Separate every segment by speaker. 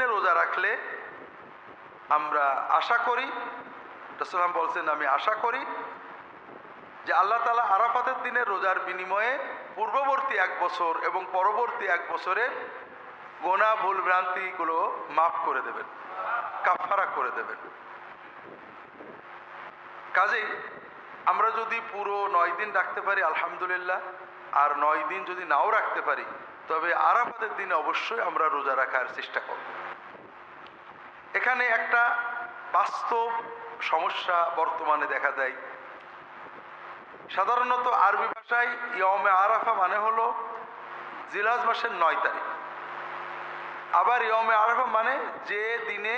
Speaker 1: দিনে রোজা রাখলে আমরা আশা করি, রাসূলুল্লাহ বলছেন আমি আশা করি যে আল্লাহ তাআলা আরাফাতের দিনে রোজার বিনিময়ে পূর্ববর্তী 1 বছর এবং পরবর্তী 1 বছরের গোনা ভুল ভ্রান্তিগুলো মাফ করে দেবেন, কাফারা করে দেবেন। কাজেই আমরা যদি পুরো 9 দিন রাখতে পারি আলহামদুলিল্লাহ, আর 9 দিন যদি নাও রাখতে পারি তবে আরাফাতের দিনে অবশ্যই আমরা রোজা রাখার চেষ্টা করব। এখানে একটা বাস্তব সমস্যা বর্তমানে দেখা দেয়। সাধারণত আরবি ভাষায় ইয়মে আরাফা মানে হলো জিলহজ মাসের 9 তারিখ, আবার ইয়মে আরাফা মানে যে দিনে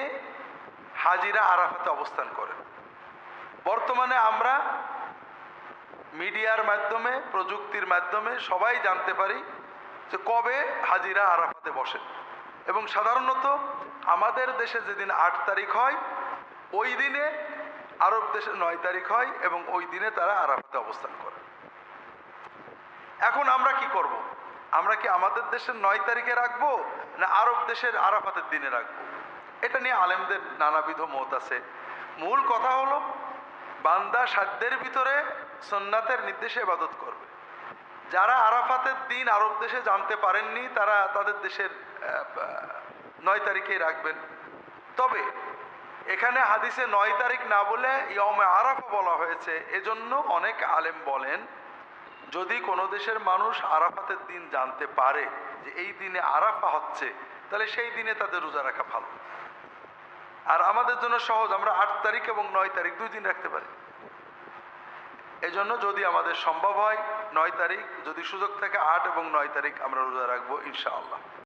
Speaker 1: হাজিরা আরাফাতে অবস্থান করে। বর্তমানে আমরা মিডিয়ার মাধ্যমে, প্রযুক্তির মাধ্যমে সবাই জানতে পারি যে কবে হাজিরা আরাফাতে বসেন, এবং সাধারণত আমাদের দেশে যেদিন 8 তারিখ হয় ওই দিনে আরব দেশে 9 তারিখ হয় এবং ওই দিনে তারা আরাফাতে অবস্থান করে। এখন আমরা কি করব? আমরা কি আমাদের দেশের 9 তারিখে রাখবো না আরব দেশের আরাফাতের দিনে রাখবো? এটা নিয়ে আলেমদের নানাবিধ মত আছে। মূল কথা হলো বান্দা সাধ্যের ভিতরে সুন্নাতের নির্দেশে ইবাদত করবে। যারা আরাফাতের দিন আরব দেশে জানতে পারেননি তারা তাদের দেশের 9 তারিখেই রাখবেন। তবে এখানে হাদিসে 9 তারিখ না বলে ইয়মে আরাফা বলা হয়েছে, এজন্য অনেক আলেম বলেন যদি কোনো দেশের মানুষ আরাফাতের দিন জানতে পারে যে এই দিনে আরাফা হচ্ছে, তাহলে সেই দিনে তাদের রোজা রাখা ভালো। আর আমাদের জন্য সহজ, আমরা 8 তারিখ এবং 9 তারিখ 2 দিন রাখতে পারি। এজন্য যদি আমাদের সম্ভব হয় 9 তারিখ, যদি সুযোগ থাকে 8 এবং 9 তারিখ আমরা রোজা রাখবো ইনশাআল্লাহ।